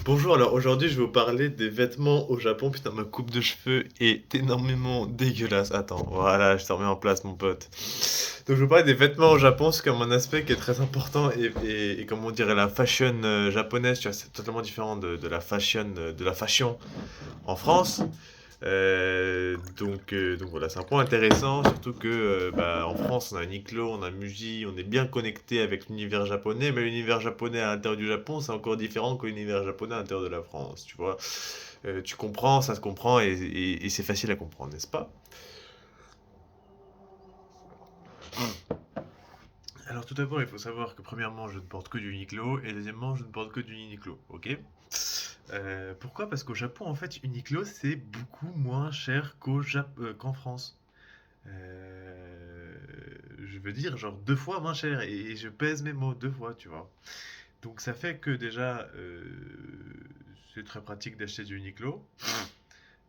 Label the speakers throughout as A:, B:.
A: Bonjour, alors aujourd'hui je vais vous parler des vêtements au Japon. Putain, ma coupe de cheveux est énormément dégueulasse. Attends, voilà, je te remets en place, mon pote. Donc je vais vous parler des vêtements au Japon, c'est comme un aspect qui est très important et comme on dirait la fashion japonaise, tu vois, c'est totalement différent de la fashion en France. Donc voilà, c'est un point intéressant, surtout que bah, en France, on a Uniqlo, on a Muji, on est bien connecté avec l'univers japonais, mais l'univers japonais à l'intérieur du Japon, c'est encore différent que l'univers japonais à l'intérieur de la France, tu vois. Tu comprends, ça se comprend et c'est facile à comprendre, n'est-ce pas? Alors tout d'abord, il faut savoir que premièrement, je ne porte que du Uniqlo et deuxièmement, je ne porte que du Uniqlo, ok? Pourquoi? Parce qu'au Japon, en fait, Uniqlo, c'est beaucoup moins cher qu'en France. Euh, je veux dire, genre 2 fois moins cher. Et je pèse mes mots 2 fois, tu vois. Donc ça fait que déjà, c'est très pratique d'acheter du Uniqlo.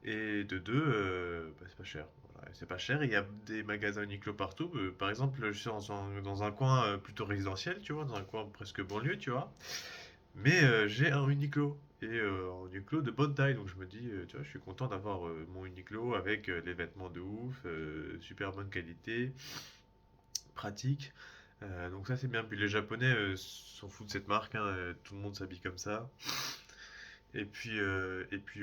A: Et de deux, bah, c'est pas cher. Voilà, c'est pas cher. Il y a des magasins Uniqlo partout. Par exemple, je suis dans un coin plutôt résidentiel, tu vois, dans un coin presque banlieue, tu vois. Mais j'ai un Uniqlo. Et un Uniqlo de bonne taille. Donc je me dis, tu vois, je suis content d'avoir mon Uniqlo avec les vêtements de ouf, super bonne qualité, pratique. Donc ça c'est bien. Puis les Japonais s'en foutent de cette marque, hein, tout le monde s'habille comme ça. Et puis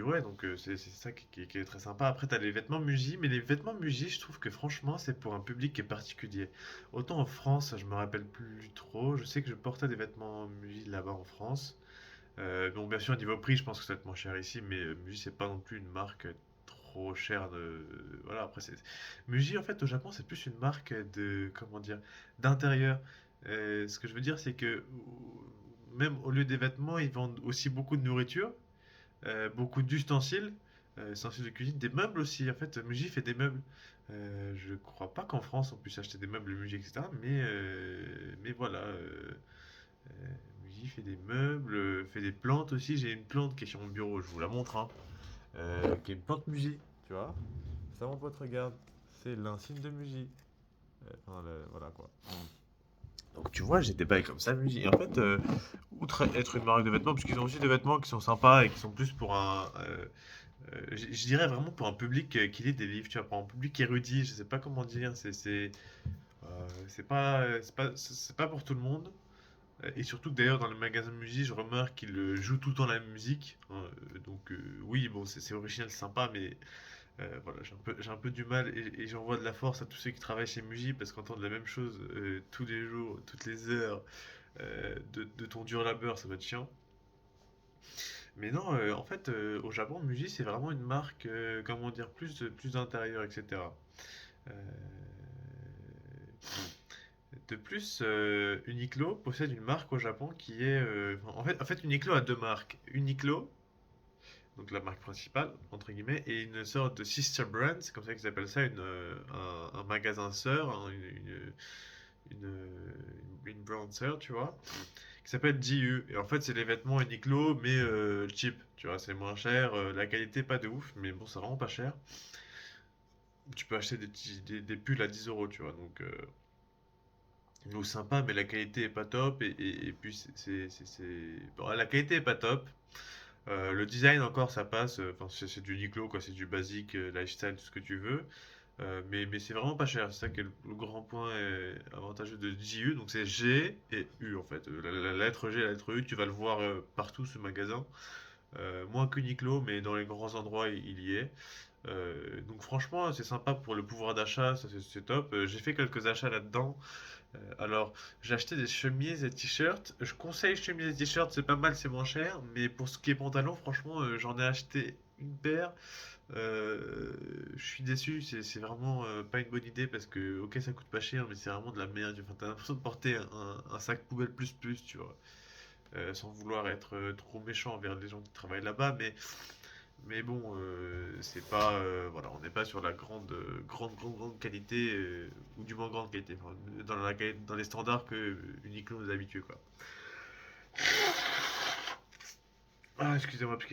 A: ouais, donc c'est ça qui est très sympa. Après, t'as les vêtements Muji, mais les vêtements Muji, je trouve que franchement, c'est pour un public qui est particulier. Autant en France, je me rappelle plus trop. Je sais que je portais des vêtements Muji là-bas en France. Bon, bien sûr, niveau prix, je pense que ça va être moins cher ici, mais Muji, c'est pas non plus une marque trop chère de. Voilà, après, Muji, en fait, au Japon, c'est plus une marque de. Comment dire? D'intérieur. Ce que je veux dire, c'est que même au lieu des vêtements, ils vendent aussi beaucoup de nourriture, beaucoup d'ustensiles, ustensiles de cuisine, des meubles aussi. En fait, Muji fait des meubles. Je crois pas qu'en France on puisse acheter des meubles Muji, etc. Mais voilà. Euh, Muji fait des meubles, fait des plantes aussi. J'ai une plante qui est sur mon bureau, je vous la montre, hein, qui est une plante Muji, tu vois. Ça, mon pote, regarde, c'est l'insigne de Muji. Enfin, voilà quoi. Donc tu vois, j'ai des bails comme ça, Muji. Et en fait, outre être une marque de vêtements, puisqu'ils ont aussi des vêtements qui sont sympas et qui sont plus pour je dirais vraiment pour un public qui lit des livres, tu vois, pour un public érudit, je sais pas comment dire, c'est pas pour tout le monde. Et surtout que d'ailleurs dans le magasin de musique, je remarque qu'ils jouent tout le temps la même musique, hein, donc oui, bon, c'est original, c'est sympa, mais voilà, j'ai un peu du mal et j'envoie de la force à tous ceux qui travaillent chez Muji parce qu'entendre la même chose tous les jours, toutes les heures, de ton dur labeur, ça va être chiant. Mais non, en fait, au Japon, Muji, c'est vraiment une marque, comment dire, plus d'intérieur, etc. Euh, de plus, Uniqlo possède une marque au Japon qui est... en fait, Uniqlo a deux marques. Uniqlo, donc la marque principale, entre guillemets, et une sorte de sister brand, c'est comme ça qu'ils appellent ça, un magasin sœur, hein, une brand sœur, tu vois, qui s'appelle GU. Et en fait, c'est les vêtements Uniqlo, mais cheap, tu vois, c'est moins cher, la qualité pas de ouf, mais bon, c'est vraiment pas cher. Tu peux acheter des pulls à 10 euros, tu vois, donc sympa, mais la qualité est pas top, et puis bon, la qualité est pas top. Le design encore ça passe, enfin c'est du Uniqlo quoi, c'est du basique, lifestyle, tout ce que tu veux. Mais c'est vraiment pas cher, c'est ça qui est le grand point avantageux de JU, donc c'est G et U en fait. La lettre G et la lettre U, tu vas le voir partout ce magasin. Moins qu'Uniqlo, mais dans les grands endroits il y est. Donc franchement c'est sympa pour le pouvoir d'achat, ça c'est top. J'ai fait quelques achats là-dedans. Alors, j'ai acheté des chemises et t-shirts. Je conseille chemises et t-shirts, c'est pas mal, c'est moins cher. Mais pour ce qui est pantalon, franchement, j'en ai acheté une paire. Je suis déçu, c'est vraiment pas une bonne idée parce que, ok, ça coûte pas cher, mais c'est vraiment de la merde. Enfin, t'as l'impression de porter un sac poubelle plus, tu vois. Sans vouloir être trop méchant envers les gens qui travaillent là-bas, mais bon, c'est pas, voilà, on n'est pas sur la grande qualité, ou du moins grande qualité, enfin, dans les standards que Uniqlo nous habitue, quoi. Ah, excusez-moi, parce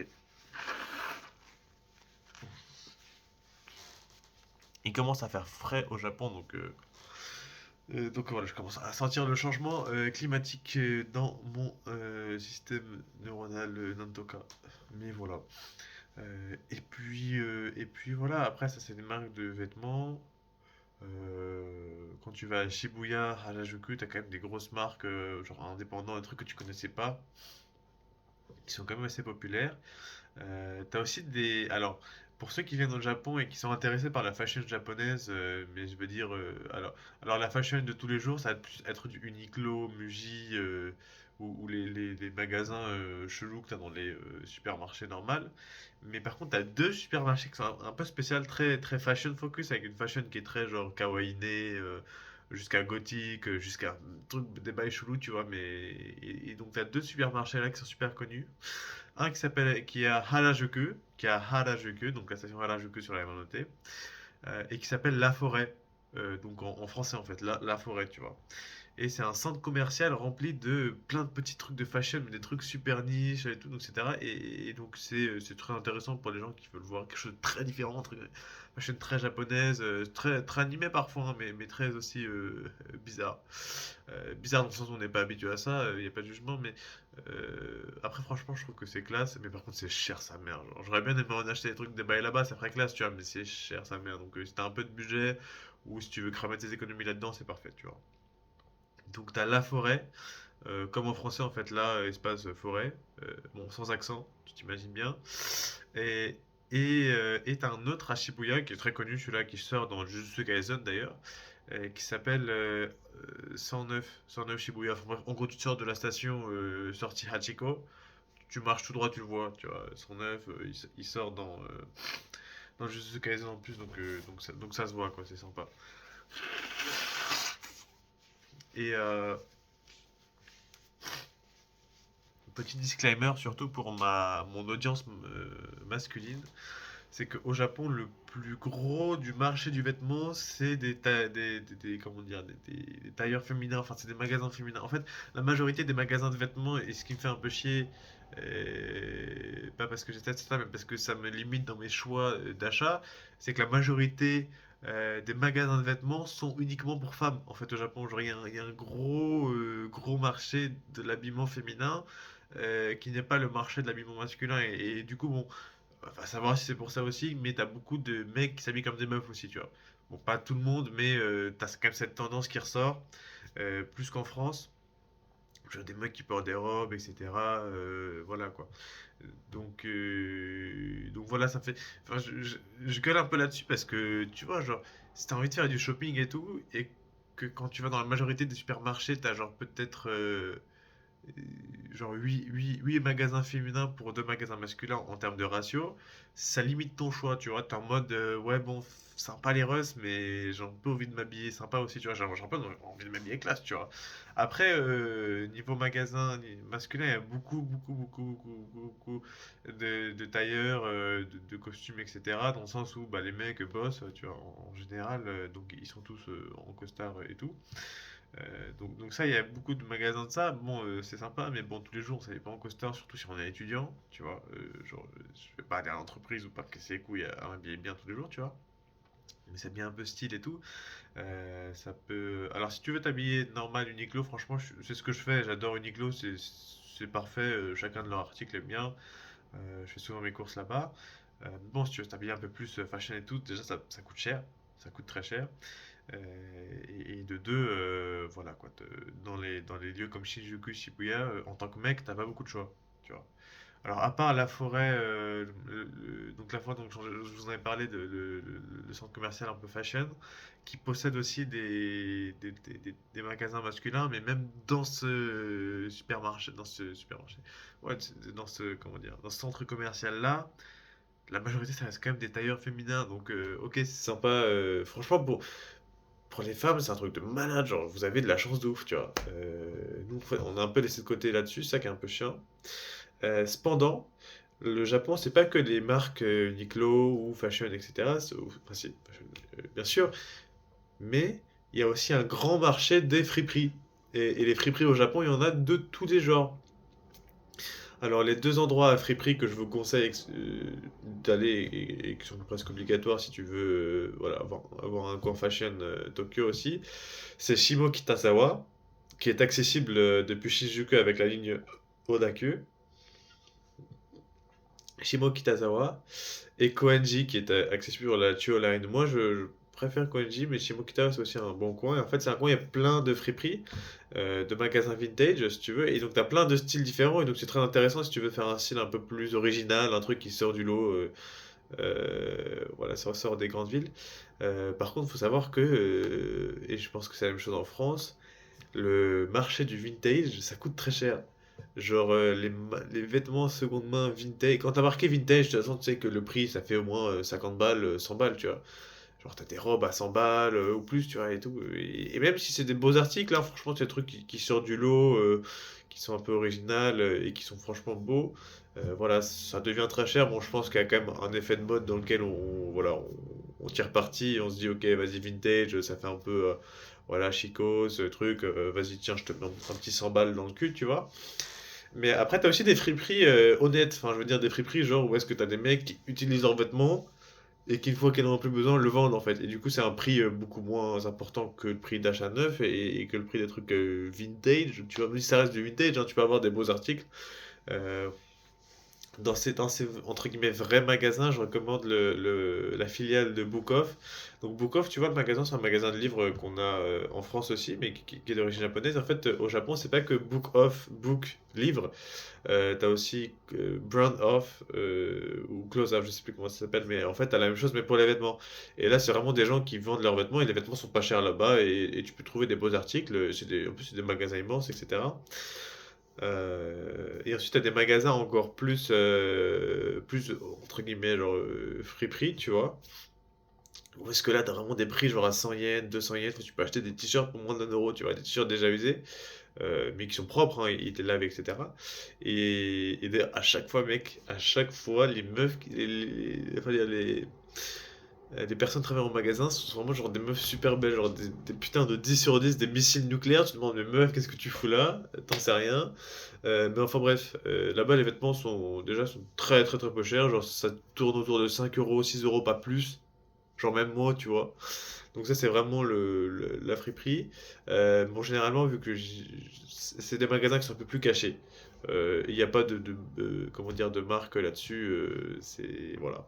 A: il commence à faire frais au Japon, donc Donc voilà, je commence à sentir le changement climatique dans mon système neuronal Nantoka. Mais voilà. Et puis voilà, après ça c'est des marques de vêtements. Quand tu vas à Shibuya, Harajuku, t'as quand même des grosses marques, genre indépendants, des trucs que tu connaissais pas, qui sont quand même assez populaires. T'as aussi des... Alors, pour ceux qui viennent au Japon et qui sont intéressés par la fashion japonaise, mais je veux dire... alors la fashion de tous les jours, ça va plus être du Uniqlo, Muji, ou les magasins chelous que t'as dans les supermarchés normaux. Mais par contre, t'as deux supermarchés qui sont un peu spécial, très, très fashion focus, avec une fashion qui est très genre kawaii jusqu'à gothique, jusqu'à truc des bails chelous, tu vois. Et donc, t'as deux supermarchés là qui sont super connus. Un qui est à Harajuku, donc la station Harajuku sur la Yamanote, et qui s'appelle La Forêt, donc en français en fait, La Forêt, tu vois. Et c'est un centre commercial rempli de plein de petits trucs de fashion, mais des trucs super niches et tout, donc, etc. Et donc c'est très intéressant pour les gens qui veulent voir quelque chose de très différent, très, fashion très japonaise, très, très animée parfois, hein, mais très aussi bizarre. Bizarre dans le sens où on n'est pas habitué à ça, il n'y a pas de jugement, mais après franchement je trouve que c'est classe, mais par contre c'est cher sa mère. Genre, j'aurais bien aimé en acheter des trucs des bails là-bas, ça ferait classe, tu vois, mais c'est cher sa mère. Donc si t'as un peu de budget, ou si tu veux cramer tes économies là-dedans, c'est parfait, tu vois. Donc t'as la forêt, comme en français en fait, là, espace forêt, bon, sans accent, tu t'imagines bien. Et, et t'as un autre à Shibuya qui est très connu, celui-là qui sort dans Jujutsu Kaisen d'ailleurs, qui s'appelle 109 Shibuya. Enfin, bref, en gros, tu sors de la station sortie Hachiko, tu marches tout droit, tu le vois, tu vois, 109, il sort dans Jujutsu Kaisen en plus, donc ça se voit, quoi, c'est sympa. Et petit disclaimer, surtout pour mon audience masculine, c'est qu'au Japon, le plus gros du marché du vêtement, c'est comment dire, des tailleurs féminins, enfin, c'est des magasins féminins. En fait, la majorité des magasins de vêtements, et ce qui me fait un peu chier, pas parce que j'ai testé ça, mais parce que ça me limite dans mes choix d'achat, c'est que la majorité des magasins de vêtements sont uniquement pour femmes. En fait, au Japon, genre, il y a un gros, gros marché de l'habillement féminin qui n'est pas le marché de l'habillement masculin. Et du coup, bon, à savoir si c'est pour ça aussi, mais t'as beaucoup de mecs qui s'habillent comme des meufs aussi, tu vois. Bon, pas tout le monde, mais t'as quand même cette tendance qui ressort, plus qu'en France. Genre des mecs qui portent des robes, etc. Voilà quoi. Donc voilà, ça me fait. Enfin, je gueule un peu là-dessus parce que tu vois, genre, si t'as envie de faire du shopping et tout, et que quand tu vas dans la majorité des supermarchés, t'as genre peut-être genre 8 magasins féminins pour 2 magasins masculins en termes de ratio, ça limite ton choix, tu vois. T'es en mode, ouais, bon, sympa les Russes, mais j'ai un peu envie de m'habiller sympa aussi, tu vois. J'ai un peu envie de m'habiller classe, tu vois. Après, niveau magasin masculin, il y a beaucoup de tailleurs, de costumes, etc. Dans le sens où bah, les mecs bossent, tu vois, en général, donc ils sont tous en costard et tout. Donc ça, il y a beaucoup de magasins de ça. Bon, c'est sympa, mais bon, tous les jours, ça n'est pas en costard, surtout si on est étudiant, tu vois. Genre, je vais pas aller à l'entreprise ou pas me casser les couilles à m'habiller bien tous les jours, tu vois. Mais c'est bien un peu style et tout. Ça peut... Alors, si tu veux t'habiller normal Uniqlo, franchement, c'est ce que je fais. J'adore Uniqlo, c'est parfait. Chacun de leurs articles est bien. Je fais souvent mes courses là-bas. Bon, si tu veux t'habiller un peu plus fashion et tout, déjà, ça coûte cher. Ça coûte très cher. Et de deux, voilà quoi, dans les lieux comme Shinjuku, Shibuya, en tant que mec, t'as pas beaucoup de choix, tu vois. Alors à part la forêt, donc la forêt, donc je vous en ai parlé le centre commercial un peu fashion, qui possède aussi des magasins masculins, mais même dans ce supermarché, ouais, dans ce, comment dire, dans ce centre commercial là, la majorité ça reste quand même des tailleurs féminins, donc ok c'est sympa, franchement pour les femmes, c'est un truc de malade, genre vous avez de la chance de ouf, tu vois. Nous, on a un peu laissé de côté là-dessus, ça qui est un peu chiant. Cependant, le Japon, c'est pas que les marques Uniqlo ou Fashion, etc. Enfin, si, Fashion, bien sûr, mais il y a aussi un grand marché des friperies. Et les friperies au Japon, il y en a de tous les genres. Alors, les deux endroits à friperie que je vous conseille d'aller et qui sont presque obligatoires si tu veux voilà, avoir un coin fashion Tokyo aussi, c'est Shimo Kitazawa, qui est accessible depuis Shinjuku avec la ligne Odaku. Shimo Kitazawa et Koenji qui est accessible sur la Chuo Line. Moi, je préfère Koenji, mais Shimokitawa c'est aussi un bon coin. Et en fait, c'est un coin, il y a plein de friperies, de magasins vintage, si tu veux. Et donc, tu as plein de styles différents. Et donc, c'est très intéressant si tu veux faire un style un peu plus original, un truc qui sort du lot. Voilà, ça ressort des grandes villes. Par contre, il faut savoir que, et je pense que c'est la même chose en France, le marché du vintage, ça coûte très cher. Genre, les vêtements seconde main vintage. Quand t'as marqué vintage, de toute façon, tu sais que le prix, ça fait au moins 50 balles, 100 balles, tu vois. Genre, t'as des robes à 100 balles ou plus, tu vois, et tout. Et même si c'est des beaux articles, hein, franchement, c'est des trucs qui sortent du lot, qui sont un peu originales et qui sont franchement beaux. Voilà, ça devient très cher. Bon, je pense qu'il y a quand même un effet de mode dans lequel voilà, on tire parti et on se dit, ok, vas-y, vintage, ça fait un peu, voilà, chico, ce truc, vas-y, tiens, je te mets un petit 100 balles dans le cul, tu vois. Mais après, t'as aussi des friperies honnêtes. Enfin, je veux dire, des friperies genre où est-ce que t'as des mecs qui utilisent leurs vêtements et qu'une fois qu'ils n'en ont plus besoin, le vendent en fait. Et du coup, c'est un prix beaucoup moins important que le prix d'achat neuf et que le prix des trucs vintage. Tu vois, même si ça reste du vintage, hein, tu peux avoir des beaux articles. Euh, dans ces entre guillemets vrais magasins, je recommande la filiale de Book Off. Donc Book Off, tu vois, le magasin, c'est un magasin de livres qu'on a en France aussi, mais qui est d'origine japonaise. En fait, au Japon, c'est pas que Book Off, book, livre. T'as aussi Brand Off ou Close Off, je sais plus comment ça s'appelle, mais en fait, t'as la même chose, mais pour les vêtements. Et là, c'est vraiment des gens qui vendent leurs vêtements et les vêtements sont pas chers là-bas et tu peux trouver des beaux articles. En plus, c'est des magasins immenses, etc. Et ensuite, tu as des magasins encore plus entre guillemets, genre friperie, tu vois. Où est-ce que là, tu as vraiment des prix genre à 100 yens, 200 yens, tu peux acheter des t-shirts pour moins d'1 euro, tu vois, des t-shirts déjà usés, mais qui sont propres, hein, ils te lavent, etc. Et d'ailleurs, à chaque fois, mec, à chaque fois, les meufs, enfin, les personnes qui travaillent en magasin sont vraiment genre des meufs super belles, genre des putains de 10 sur 10, des missiles nucléaires. Tu te demandes, mais meuf, qu'est-ce que tu fous là? T'en sais rien. Mais enfin bref, là-bas les vêtements sont très très très peu chers. Genre ça tourne autour de 5 euros, 6 euros, pas plus. Genre même moi, tu vois. Donc ça c'est vraiment la friperie. Bon généralement vu que c'est des magasins qui sont un peu plus cachés. Il n'y a pas comment dire, de marque là-dessus. C'est voilà.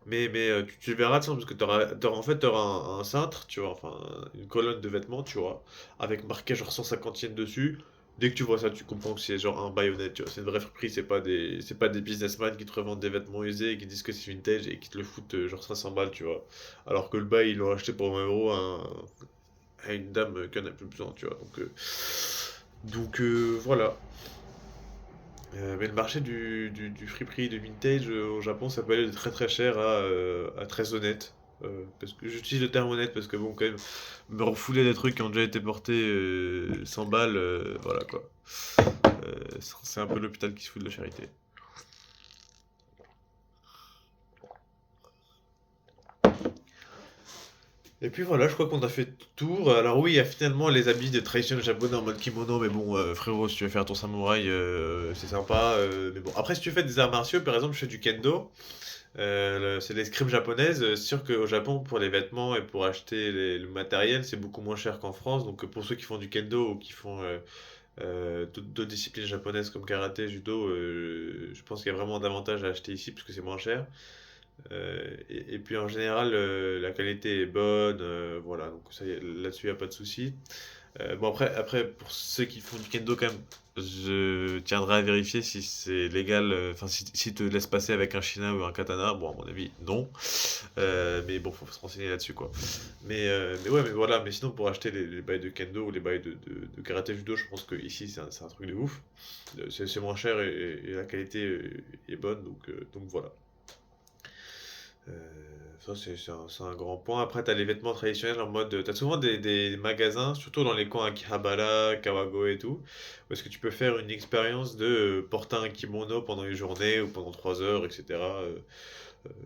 A: Mais tu verras, tu sais, parce que en fait, t'auras un cintre, tu vois, enfin, une colonne de vêtements, tu vois, avec marqué genre 150 yens dessus. Dès que tu vois ça, tu comprends que c'est genre un baïonnette, tu vois. C'est une vraie friperie, c'est pas des businessmen qui te revendent des vêtements usés et qui disent que c'est vintage et qui te le foutent genre 500 balles, tu vois. Alors que le bail, ils l'ont acheté pour 20 euros à une dame qui en a plus besoin, tu vois. Donc, voilà. Mais le marché du friperie de vintage au Japon, ça peut aller de très très cher à très honnête. Parce que j'utilise le terme honnête parce que bon, quand même, me refouler des trucs qui ont déjà été portés 100 balles, voilà quoi. C'est un peu l'hôpital qui se fout de la charité. Et puis voilà, je crois qu'on a fait le tour. Alors oui, il y a finalement les habits de traditionnels japonais en mode kimono, mais bon, frérot, si tu veux faire ton samouraï, c'est sympa. Mais bon, après, si tu fais des arts martiaux, par exemple, je fais du kendo. C'est l'escrime japonaise. C'est sûr qu'au Japon, pour les vêtements et pour acheter le matériel, c'est beaucoup moins cher qu'en France. Donc pour ceux qui font du kendo ou qui font d'autres disciplines japonaises comme karaté, judo, je pense qu'il y a vraiment davantage à acheter ici parce que c'est moins cher. Et puis en général, la qualité est bonne. Voilà, donc ça, là-dessus, il n'y a pas de souci. Bon, après, pour ceux qui font du kendo, quand même, je tiendrai à vérifier si c'est légal, enfin, si te laisse passer avec un shina ou un katana. Bon, à mon avis, non. Mais bon, faut se renseigner là-dessus, quoi. Mais ouais, mais voilà, mais sinon, pour acheter les bails de kendo ou les bails de karaté judo, je pense que ici, c'est un truc de ouf. C'est moins cher et la qualité est bonne, donc voilà. Euh, Ça, c'est un grand point. Après, tu as les vêtements traditionnels en mode. Tu as souvent des magasins, surtout dans les coins Akihabara, Kawagoe et tout, où est-ce que tu peux faire une expérience de porter un kimono pendant une journée ou pendant 3 heures, etc.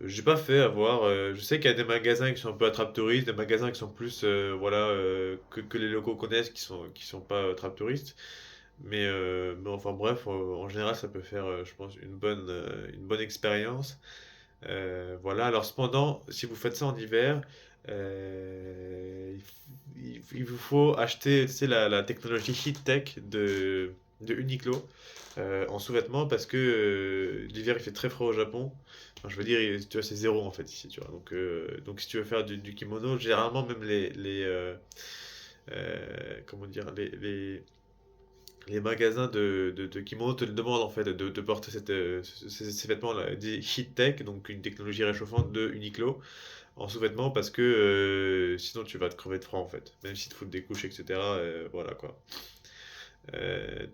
A: J'ai pas fait à voir. Je sais qu'il y a des magasins qui sont un peu attrape-touristes, des magasins qui sont plus, voilà, que les locaux connaissent, qui sont pas attrape-touristes. Mais enfin bref, en général, ça peut faire, je pense, une bonne expérience. Voilà, alors cependant, si vous faites ça en hiver, il vous faut acheter, tu sais, la technologie Heat Tech de Uniqlo en sous-vêtements parce que l'hiver il fait très froid au Japon. Enfin, je veux dire, tu vois, c'est zéro en fait ici, tu vois. Donc si tu veux faire du kimono, généralement même comment dire, les magasins de kimono te le demandent en fait de porter ces vêtements-là, des Heat Tech, donc une technologie réchauffante de Uniqlo en sous-vêtements parce que sinon tu vas te crever de froid en fait, même si tu fous des couches, etc. Voilà quoi.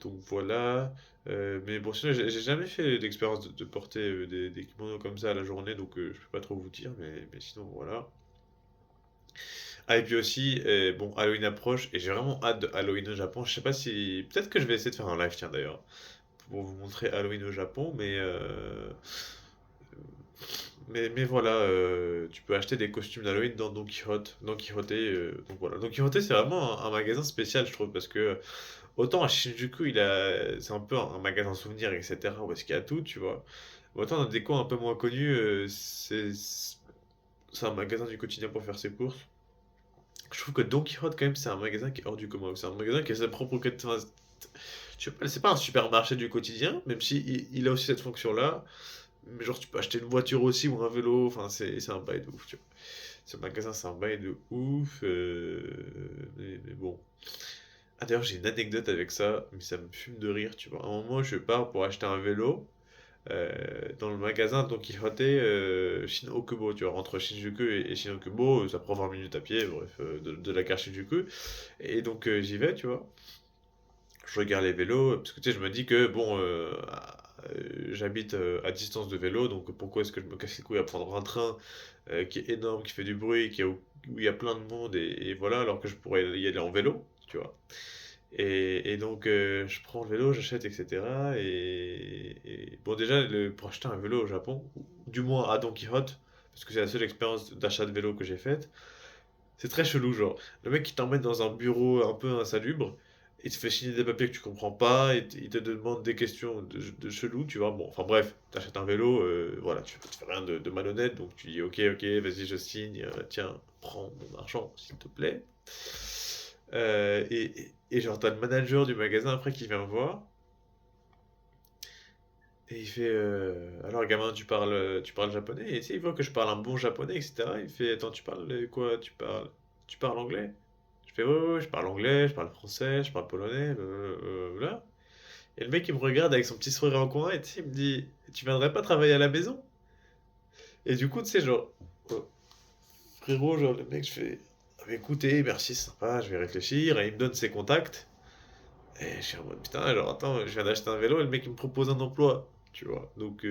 A: Donc voilà. Mais bon, sinon j'ai jamais fait d'expérience de porter des kimonos comme ça à la journée, donc je peux pas trop vous dire, mais sinon voilà. Ah, et puis aussi, bon, Halloween approche et j'ai vraiment hâte de Halloween au Japon. Je sais pas si. Peut-être que je vais essayer de faire un live, tiens d'ailleurs, pour vous montrer Halloween au Japon, mais voilà, tu peux acheter des costumes d'Halloween dans Don Quichotte. Don Quichotte, donc voilà. Don Quichotte, c'est vraiment un magasin spécial, je trouve, parce que autant à Shinjuku, c'est un peu un magasin souvenir, etc., où est-ce qu'il y a tout, tu vois. Autant dans des coins un peu moins connus, c'est un magasin du quotidien pour faire ses courses. Je trouve que Don Quichotte, quand même, c'est un magasin qui est hors du commun. C'est un magasin qui a sa propre. Enfin, c'est pas un supermarché du quotidien, même si il a aussi cette fonction-là. Mais genre, tu peux acheter une voiture aussi ou un vélo. Enfin, c'est un bail de ouf, tu vois. Ce magasin, c'est un bail de ouf. Mais bon. Ah, d'ailleurs, j'ai une anecdote avec ça, mais ça me fume de rire, tu vois. À un moment, je pars pour acheter un vélo dans le magasin Don Quijote Shin-Okubo, tu vois, entre Shinjuku et Shin-Okubo, ça prend 20 minutes à pied, bref, de la gare Shinjuku. Et donc j'y vais, tu vois, je regarde les vélos, parce que tu sais, je me dis que, bon, j'habite à distance de vélo, donc pourquoi est-ce que je me casse les couilles à prendre un train qui est énorme, qui fait du bruit, où il y a plein de monde, et voilà, alors que je pourrais y aller en vélo, tu vois. Et donc, je prends le vélo, j'achète, etc. Et bon, déjà, pour acheter un vélo au Japon, ou du moins à Don Quichotte, parce que c'est la seule expérience d'achat de vélo que j'ai faite, c'est très chelou, genre. Le mec, il t'emmène dans un bureau un peu insalubre, il te fait signer des papiers que tu comprends pas, il te demande des questions de chelou, tu vois. Bon, enfin bref, t'achètes un vélo, voilà, tu fais rien de malhonnête, donc tu dis ok, ok, vas-y, je signe, tiens, prends mon argent, s'il te plaît. Et genre, t'as le manager du magasin après qui vient me voir, et il fait alors gamin, tu parles japonais? Et tu sais, il voit que je parle un bon japonais, etc. Il fait attends, tu parles quoi? Tu parles anglais? Je fais ouais, ouais, ouais, je parle anglais, je parle français, je parle polonais, là. Et le mec il me regarde avec son petit sourire en coin, et tu sais, il me dit tu viendrais pas travailler à la maison? Et du coup, tu sais, genre, frérot, genre, le mec, je fais ah, mais écoutez, merci, c'est sympa, je vais réfléchir, et il me donne ses contacts. Et je suis en mode putain, genre attends, je viens d'acheter un vélo et le mec il me propose un emploi, tu vois. Donc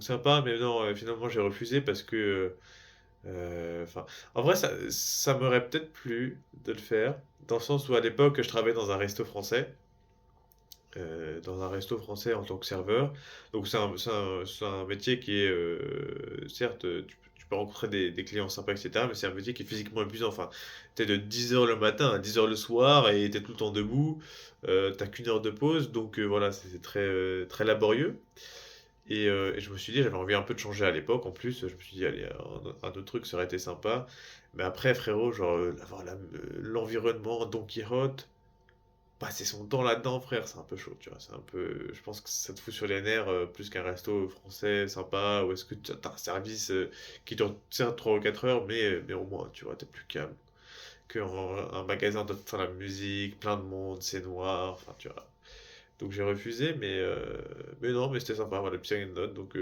A: sympa, mais non, finalement j'ai refusé parce que, enfin, en vrai ça m'aurait peut-être plu de le faire, dans le sens où à l'époque je travaillais dans un resto français en tant que serveur. Donc c'est un métier qui est, certes, tu peux rencontrer des clients sympas, etc. Mais c'est un métier qui est physiquement épuisant. Enfin, t'es de 10 heures le matin à 10 heures le soir et t'es tout le temps debout. T'as qu'une heure de pause. Donc voilà, c'est très, très laborieux. Et je me suis dit, j'avais envie un peu de changer à l'époque. En plus, je me suis dit, allez, un autre truc, ça aurait été sympa. Mais après, frérot, genre, avoir l'environnement Don Quichotte, passer son temps là-dedans, frère, c'est un peu chaud, tu vois. C'est un peu, je pense que ça te fout sur les nerfs plus qu'un resto français sympa, ou est-ce que tu as un service qui dure certes 3 ou 4 heures, mais au moins, tu vois, t'es plus calme qu'un un magasin de la musique, plein de monde, c'est noir, enfin, tu vois. Donc j'ai refusé, mais non, mais c'était sympa, voilà, petite anecdote. Donc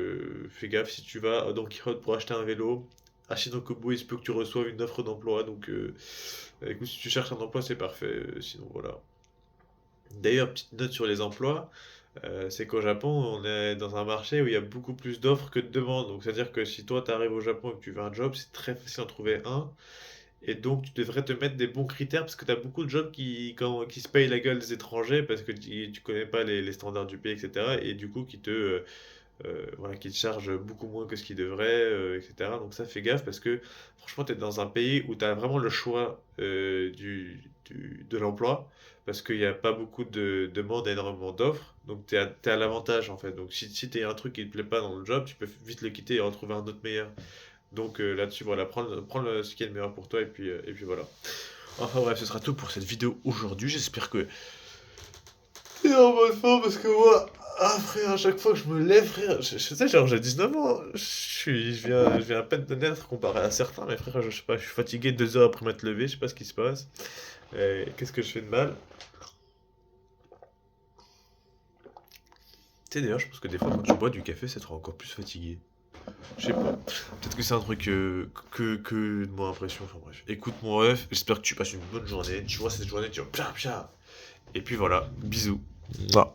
A: fais gaffe si tu vas à Don Quichotte pour acheter un vélo. À Shinokobu, il se peut que tu reçoives une offre d'emploi, donc écoute, si tu cherches un emploi, c'est parfait, sinon voilà. D'ailleurs, petite note sur les emplois, c'est qu'au Japon, on est dans un marché où il y a beaucoup plus d'offres que de demandes. Donc, c'est-à-dire que si toi, tu arrives au Japon et que tu veux un job, c'est très facile d'en trouver un. Et donc, tu devrais te mettre des bons critères parce que tu as beaucoup de jobs qui se payent la gueule des étrangers parce que tu connais pas les standards du pays, etc. Et du coup, voilà, qui te charge beaucoup moins que ce qu'il devrait, etc. Donc ça, fais gaffe parce que franchement, tu es dans un pays où tu as vraiment le choix de l'emploi parce qu'il n'y a pas beaucoup de demandes et énormément d'offres. Donc t'es à l'avantage en fait. Donc si tu as un truc qui te plaît pas dans le job, tu peux vite le quitter et retrouver un autre meilleur. Donc là-dessus, voilà, ce qui est le meilleur pour toi et puis voilà. Enfin bref, ce sera tout pour cette vidéo aujourd'hui. J'espère que t'es en bonne forme parce que moi, ah frère, à chaque fois que je me lève, frère, je sais, genre j'ai 19 ans, hein. Je viens à peine de naître comparé à certains, mais frère, je sais pas, je suis fatigué 2 heures après m'être levé, je sais pas ce qui se passe. Qu'est-ce que je fais de mal? Tu sais d'ailleurs, je pense que des fois quand tu bois du café, ça te rend encore plus fatigué. Je sais pas. Peut-être que c'est un truc que de mon impression. Enfin bref. Écoute mon ref, j'espère que tu passes une bonne journée. Tu vois cette journée, tu vas pia pia. Et puis voilà, bisous. Mouah.